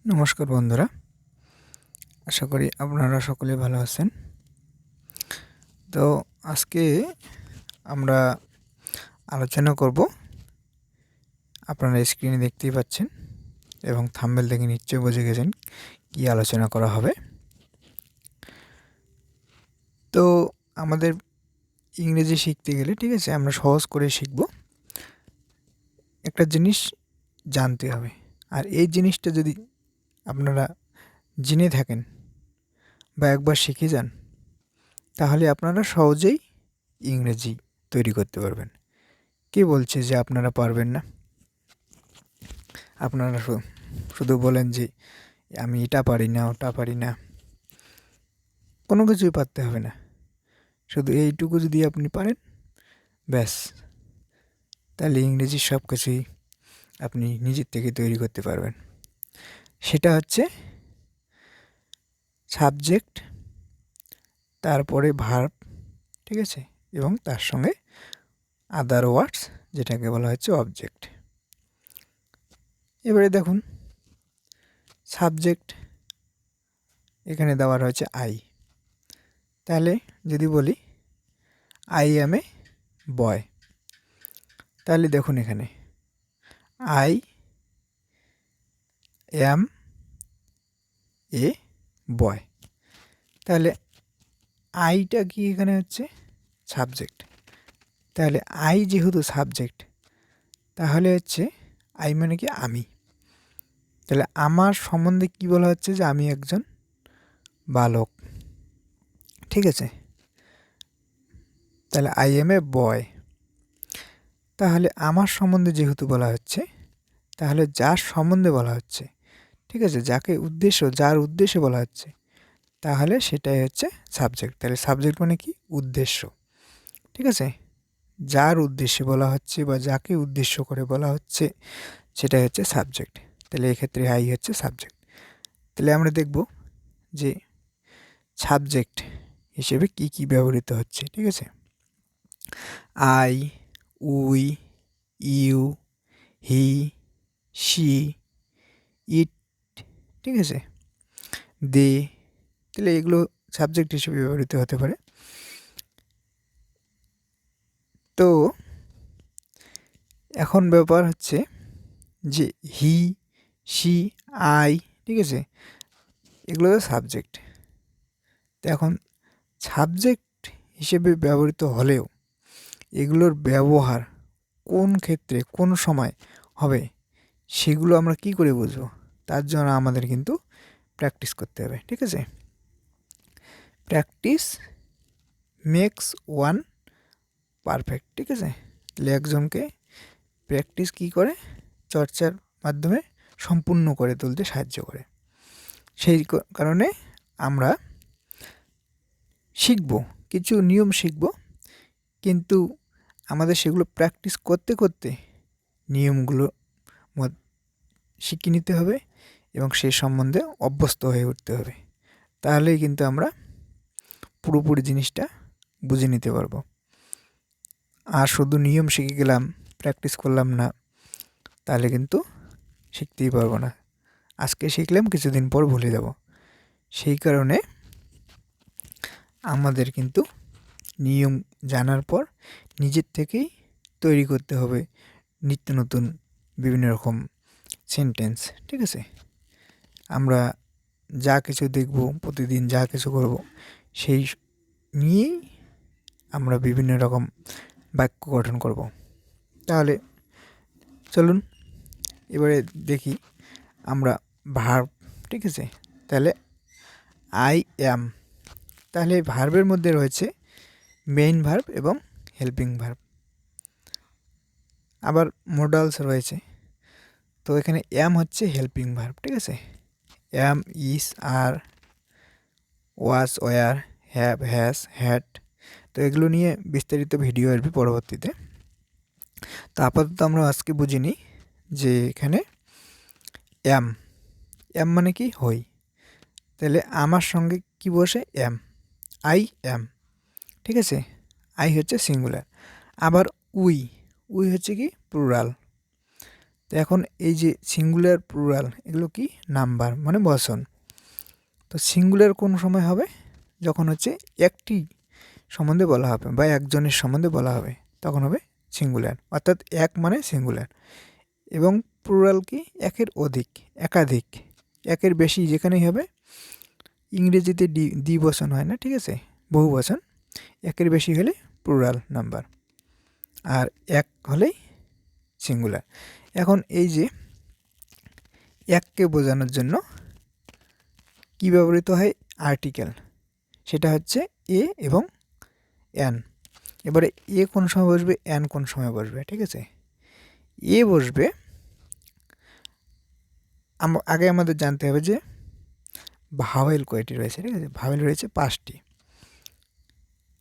নমস্কার বন্ধুরা, আশা করি আপনারা সকলে ভালো আছেন। তো আজকে আমরা আলোচনা করব, আপনারা স্ক্রিনে দেখতেই পাচ্ছেন এবং থাম্বনেল দেখে নিশ্চয়ই বুঝে গেছেন কী আলোচনা করা হবে। তো আমাদের ইংরেজি শিখতে গেলে, ঠিক আছে, আমরা সহজ করে শিখব। একটা জিনিস জানতে হবে, আর এই জিনিসটা যদি আপনারা জেনে থাকেন বা একবার শিখে যান, তাহলে আপনারা সহজেই ইংরেজি তৈরি করতে পারবেন। কে বলছে যে আপনারা পারবেন না? আপনারা শুধু বলেন যে আমি এটা পারি না, ওটা পারি না। কোনো কিছুই পারতে হবে না, শুধু এইটুকু যদি আপনি পারেন, ব্যাস, তাহলে ইংরেজির সব কিছুই আপনি নিজের থেকে তৈরি করতে পারবেন। সেটা হচ্ছে সাবজেক্ট, তারপরে ভার্ব, ঠিক আছে, এবং তার সঙ্গে আদার ওয়ার্ডস, যেটাকে বলা হচ্ছে অবজেক্ট। এবারে দেখুন, সাবজেক্ট এখানে দেওয়া রয়েছে আই। তাহলে যদি বলি আই অ্যাম এ বয়, তাহলে দেখুন এখানে আই অ্যাম এ বয়, তাহলে আইটা কি এখানে হচ্ছে সাবজেক্ট। তাহলে আই যেহেতু সাবজেক্ট, তাহলে হচ্ছে আই মানে কি আমি। তাহলে আমার সম্বন্ধে কি বলা হচ্ছে, যে আমি একজন বালক, ঠিক আছে। তাহলে আই এম এ বয়, তাহলে আমার সম্বন্ধে যেহেতু বলা হচ্ছে, তাহলে যার সম্বন্ধে বলা হচ্ছে, ঠিক আছে, যার উদ্দেশ্যে বলা হচ্ছে, তাহলে সেটাই হচ্ছে সাবজেক্ট। তাহলে সাবজেক্ট মানে কি উদ্দেশ্য, ঠিক আছে। যার উদ্দেশ্যে বলা হচ্ছে বা যাকে উদ্দেশ্য করে বলা হচ্ছে, সেটাই হচ্ছে সাবজেক্ট। তাহলে এক্ষেত্রে আই হচ্ছে সাবজেক্ট। তাহলে আমরা দেখব যে সাবজেক্ট হিসেবে কি কি ব্যবহৃত হচ্ছে, ঠিক আছে। I, we, you, he, she, it, ঠিক আছে, দে। তাহলে এগুলো সাবজেক্ট হিসেবে ব্যবহৃত হতে পারে। তো এখন ব্যাপার হচ্ছে যে হি, শি, আই, ঠিক আছে, এগুলো তো সাবজেক্ট। তো এখন সাবজেক্ট হিসেবে ব্যবহৃত হলেও এগুলোর ব্যবহার কোন ক্ষেত্রে কোন সময় হবে, সেগুলো আমরা কি করে বুঝবো? তার জন্য আমাদের কিন্তু প্র্যাকটিস করতে হবে, ঠিক আছে। প্র্যাকটিস মেক্স ওয়ান পারফেক্ট, ঠিক আছে। তাহলে একজনকে প্র্যাকটিস কী করে, চর্চার মাধ্যমে সম্পূর্ণ করে তুলতে সাহায্য করে। সেই কারণে আমরা শিখব, কিছু নিয়ম শিখব, কিন্তু আমাদের সেগুলো প্র্যাকটিস করতে করতে নিয়মগুলো শিখে নিতে হবে এবং সেই সম্বন্ধে অভ্যস্ত হয়ে উঠতে হবে। তাহলেই কিন্তু আমরা পুরোপুরি জিনিসটা বুঝে নিতে পারবো। আর শুধু নিয়ম শিখে গেলাম, প্র্যাকটিস করলাম না, তাহলে কিন্তু শিখতেই পারবো না। আজকে শিখলাম, কিছুদিন পর ভুলে যাব। সেই কারণে আমাদের কিন্তু নিয়ম জানার পর নিজের থেকেই তৈরি করতে হবে নিত্য নতুন বিভিন্ন রকম সেন্টেন্স, ঠিক আছে। আমরা যা কিছু দেখব, প্রতিদিন যা কিছু করব, সেই নিয়েই আমরা বিভিন্ন রকম বাক্য গঠন করব। তাহলে চলুন এবারে দেখি আমরা ভার্ব, ঠিক আছে। তাহলে আই অ্যাম, তাহলে ভার্বের মধ্যে রয়েছে মেইন ভার্ব এবং হেল্পিং ভার্ব, আবার মোডালস রয়েছে। তো এখানে অ্যাম হচ্ছে হেল্পিং ভার্ব, ঠিক আছে। Am, is, are, was, were, have, has, had. তো এগুলো নিয়ে বিস্তারিত ভিডিও আসবে পরবর্তীতে। তো আপাতত আমরা আজকে বুঝে নিই যে এখানে অ্যাম, অ্যাম মানে কি হই। তাহলে আমার সঙ্গে কি বসে, অ্যাম, আই অ্যাম, ঠিক আছে। আই হচ্ছে সিঙ্গুলার। আবার উই, উই হচ্ছে কি প্লুরাল। তো এখন এই যে সিঙ্গুলার প্লুরাল এগুলো কি নাম্বার মানে বচন। তো সিঙ্গুলার কোন সময় হবে, যখন হচ্ছে একটি সম্বন্ধে বলা হবে বা একজনের সম্বন্ধে বলা হবে তখন হবে সিঙ্গুলার, অর্থাৎ এক মানে সিঙ্গুলার। এবং প্লুরাল কি একের অধিক, একাধিক, একের বেশি যেখানেই হবে। ইংরেজিতে দ্বিবচন হয় না, ঠিক আছে, বহু বচন। একের বেশি হলে প্লুরাল নাম্বার, আর এক হলেই সিঙ্গুলার। এখন এই যে এককে বোঝানোর জন্য কি ব্যবহৃত হয় আর্টিকেল, সেটা হচ্ছে এ এবং এন। এবারে এ কোন সময় বসবে, এন কোন সময় বসবে, ঠিক আছে। এ বসবে, আগে আমাদের জানতে হবে যে ভাওয়েল কয়টি রয়েছে, ঠিক আছে। ভাওয়েল রয়েছে 5টি।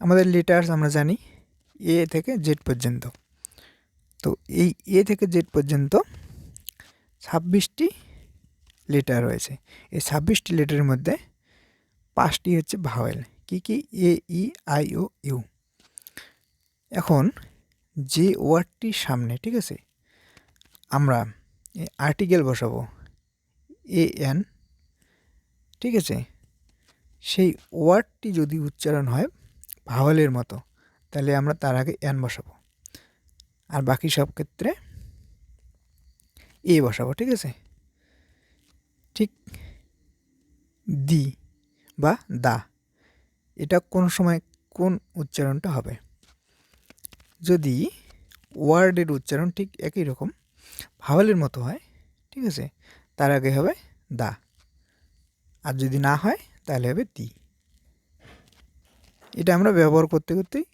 আমাদের লেটার্স আমরা জানি এ থেকে জেড পর্যন্ত। তো এই এ থেকে জেড পর্যন্ত 26টি লেটার রয়েছে। এই 26টি লেটারের মধ্যে 5টি হচ্ছে ভাওয়েল। কি কি? এ, ই, আই, ও, ইউ। এখন যে ওয়ার্ডটির সামনে, ঠিক আছে, আমরা আর্টিকেল বসাবো এ এন, ঠিক আছে, সেই ওয়ার্ডটি যদি উচ্চারণ হয় ভাওয়েলের মতো তাহলে আমরা তার আগে এন বসাবো, আর বাকি সব ক্ষেত্রে এ বসাবো, ঠিক আছে। ঠিক দি বা দা, এটা কোন সময় কোন উচ্চারণটা হবে, যদি ওয়ার্ডের উচ্চারণ ঠিক একই রকম ভাওয়েলের মতো হয়, ঠিক আছে, তার আগে হবে দা, আর যদি না হয় তাহলে হবে দি। এটা আমরা ব্যবহার করতে করতেই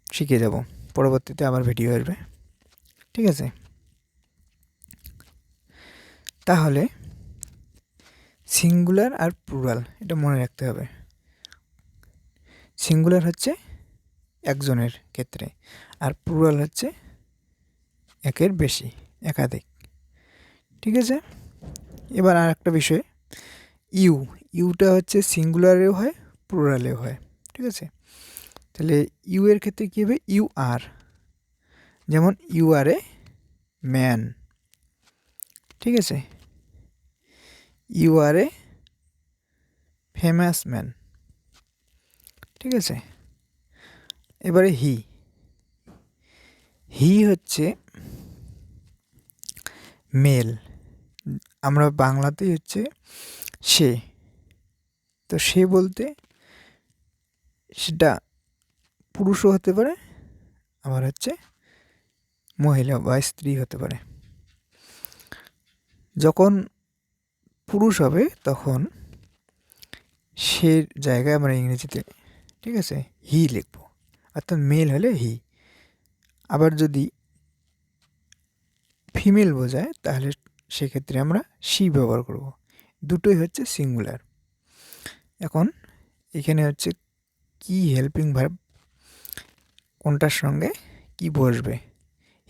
শিখে যাব, পরবর্তীতে আবার ভিডিও আসবে, ঠিক আছে। তাহলে সিঙ্গুলার আর প্লুরাল এটা মনে রাখতে হবে। সিঙ্গুলার হচ্ছে একজনের ক্ষেত্রে, আর প্লুরাল হচ্ছে একের বেশি, একাধিক, ঠিক আছে। এবার আর একটা বিষয়, ইউ, ইউটা হচ্ছে সিঙ্গুলারেও হয় প্লুরালেও হয়, ঠিক আছে। তাহলে ইউ এর ক্ষেত্রে কী হবে, ইউ আর, যেমন ইউ আর এ ম্যান, ঠিক আছে, you are a famous man, ঠিক আছে। এবারে হি, হি হচ্ছে মেল, আমরা বাংলাতেই হচ্ছে সে। তো সে বলতে সেটা পুরুষও হতে পারে, আবার হচ্ছে মহিলা বা স্ত্রী হতে পারে। যখন পুরুষ হবে তখন সে জায়গায় আমরা ইংরেজিতে, ঠিক আছে, হি লিখব, অর্থাৎ মেল হলে হি। আবার যদি ফিমেল বোঝায় তাহলে সেক্ষেত্রে আমরা শি ব্যবহার করব। দুটোই হচ্ছে সিঙ্গুলার। এখন এখানে হচ্ছে কি হেল্পিং ভার্ব কোনটার সঙ্গে কি বসবে,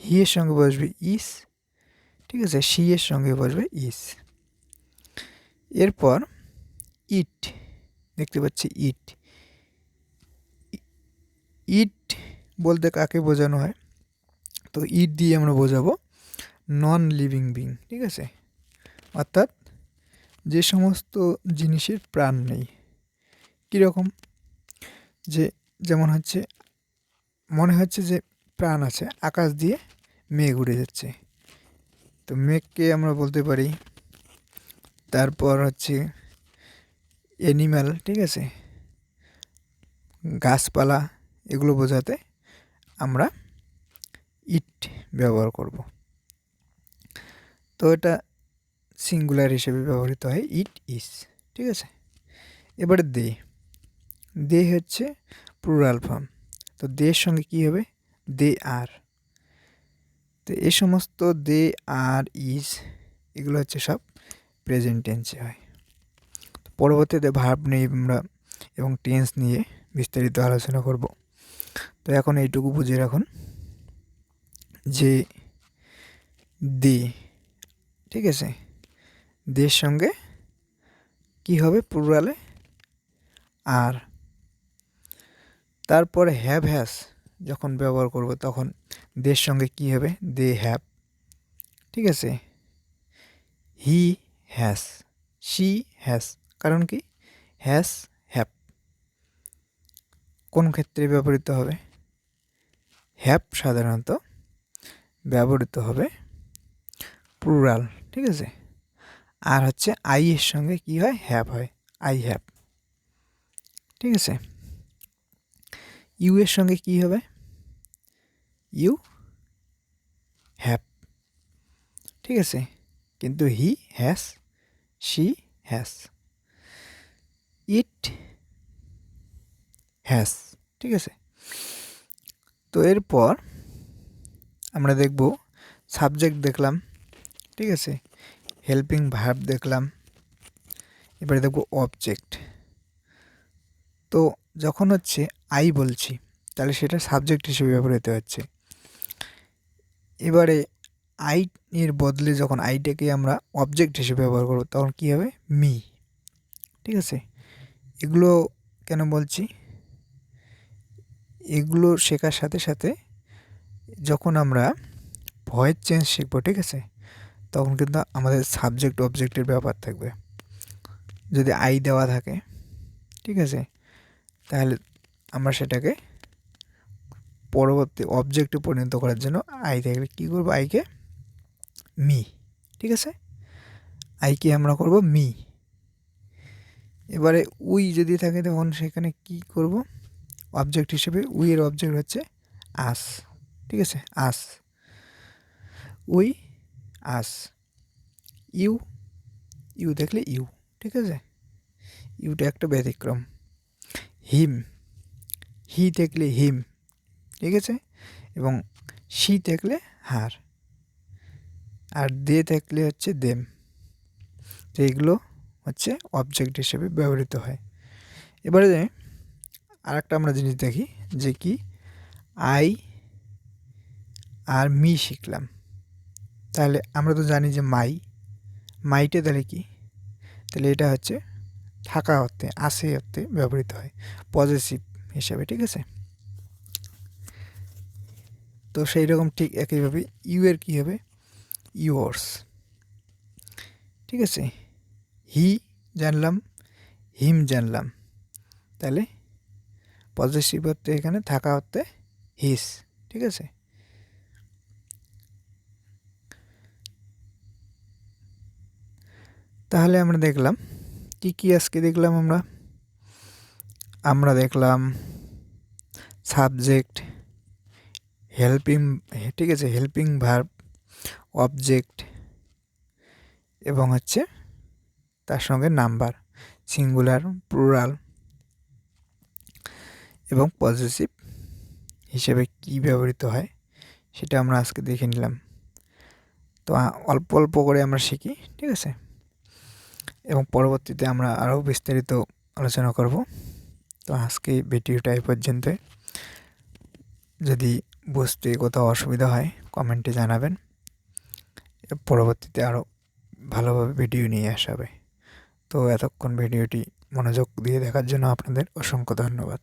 হি এর সঙ্গে বসবে ইস, ঠিক আছে, শি এর সঙ্গে বসবে ইস। এরপর ইট, দেখতে পাচ্ছি ইট, ইট বলতে কাকে বোঝানো হয়, তো ইট দিয়ে আমরা বোঝাবো নন লিভিং বিং, ঠিক আছে, অর্থাৎ যে সমস্ত জিনিসের প্রাণ নেই। কীরকম, যে যেমন হচ্ছে মনে হচ্ছে যে প্রাণ আছে, আকাশ দিয়ে মেঘ উড়ে যাচ্ছে, তো মেঘকে আমরা বলতে পারি। তারপর হচ্ছে অ্যানিম্যাল, ঠিক আছে, গাছপালা, এগুলো বোঝাতে আমরা ইট ব্যবহার করব। তো এটা সিঙ্গুলার হিসেবে ব্যবহৃত হয় ইট ইস, ঠিক আছে। এবারে দে, দে হচ্ছে প্লুরাল ফর্ম, তো দের সঙ্গে কী হবে, দে আর। তো এই সমস্ত দে আর ইজ এগুলো হচ্ছে সব প্রেজেন্ট টেন্সে হয়। পরবর্তীতে ভার্ব নিয়ে আমরা এবং টেন্স নিয়ে বিস্তারিত আলোচনা করব। তো এখন এইটুকু বুঝে রাখুন যে দে, ঠিক আছে, দের সঙ্গে কি হবে প্লুরালে আর। তারপরে হ্যাভ হ্যাজ যখন ব্যবহার করব তখন দের সঙ্গে কি হবে, দে হ্যাভ, ঠিক আছে, হি হ্যাজ, শি হ্যাজ, কারণ কি হ্যাজ হ্যাভ কোন ক্ষেত্রে ব্যবহৃত হবে? হ্যাভ সাধারণত ব্যবহৃত হবে প্লুরাল, ঠিক আছে। আর হচ্ছে আই এর সঙ্গে কি হয়? হ্যাভ হয়, আই হ্যাভ, ঠিক আছে। ইউ এর সঙ্গে কি হবে? ইউ হ্যাভ, ঠিক আছে। কিন্তু he has, she has, it has, ঠিক আছে। তো এরপর আমরা দেখব সাবজেক্ট দেখলাম, ঠিক আছে, হেল্পিং ভার্ব দেখলাম, এবারে দেখব অবজেক্ট। তো যখন হচ্ছে আই বলছি তাহলে সেটা সাবজেক্ট হিসেবে ব্যবহৃত হচ্ছে। এবারে আই এর বদলে যখন আইটাকে আমরা অবজেক্ট হিসেবে ব্যবহার করব তখন কী হবে? মি, ঠিক আছে। এগুলো কেন বলছি? এগুলো শেখার সাথে সাথে যখন আমরা ভয়েস চেঞ্জ শিখবো, ঠিক আছে, তখন কিন্তু আমাদের সাবজেক্ট অবজেক্টের ব্যাপার থাকবে। যদি আই দেওয়া থাকে, ঠিক আছে, তাহলে আমরা সেটাকে পরবর্তী অবজেক্টে পরিণত করার জন্য আই থাকলে কী করবো? আইকে মি, ঠিক আছে, আইকে আমরা করব মি। এবারে উই যদি থাকে তখন সেখানে কি করব? অবজেক্ট হিসেবে উই এর অবজেক্ট হচ্ছে আস, ঠিক আছে, আস, উই আস। ইউ, ইউ দেখলে ইউ, ঠিক আছে, ইউটা একটা ব্যতিক্রম। হিম, হি দেখলে হিম, ঠিক আছে, এবং শি দেখলে হার, আর দে থাকলে হচ্ছে দেম। তো এইগুলো হচ্ছে অবজেক্ট হিসেবে ব্যবহৃত হয়। এবারে আর একটা আমরা জিনিস দেখি যে কি আই আর মি শিখলাম, তাহলে আমরা তো জানি যে মাই, মাইটা তাহলে কি? তাহলে এটা হচ্ছে থাকা অর্থে, আসে অর্থে ব্যবহৃত হয় পজেসিভ হিসাবে, ঠিক আছে। তো সেই রকম ঠিক একইভাবে ইউ এর কী হবে? ইয়োর্স, ঠিক আছে। হি জানলাম, হিম জানলাম, তাহলে পজেসিভ অর্থে এখানে থাকা অর্থে হিস, ঠিক আছে। তাহলে আমরা দেখলাম কি কি আজকে দেখলাম আমরা দেখলাম সাবজেক্ট, হেল্পিং, ঠিক আছে, হেল্পিং ভার্ব, অবজেক্ট, এবং হচ্ছে তার সঙ্গে নাম্বার, সিঙ্গুলার, প্লুরাল এবং পজেসিভ হিসেবে কি ব্যবহৃত হয় সেটা আমরা আজকে দেখে নিলাম। তো অল্প অল্প করে আমরা শিখি, ঠিক আছে, এবং পরবর্তীতে আমরা আরও বিস্তারিত আলোচনা করব। তো আজকে ভিডিওটা এই পর্যন্ত। যদি বুঝতে কোথাও অসুবিধা হয় কমেন্টে জানাবেন, পরবর্তীতে আরও ভালোভাবে ভিডিও নিয়ে আসা হবে। তো এতক্ষণ ভিডিওটি মনোযোগ দিয়ে দেখার জন্য আপনাদের অসংখ্য ধন্যবাদ।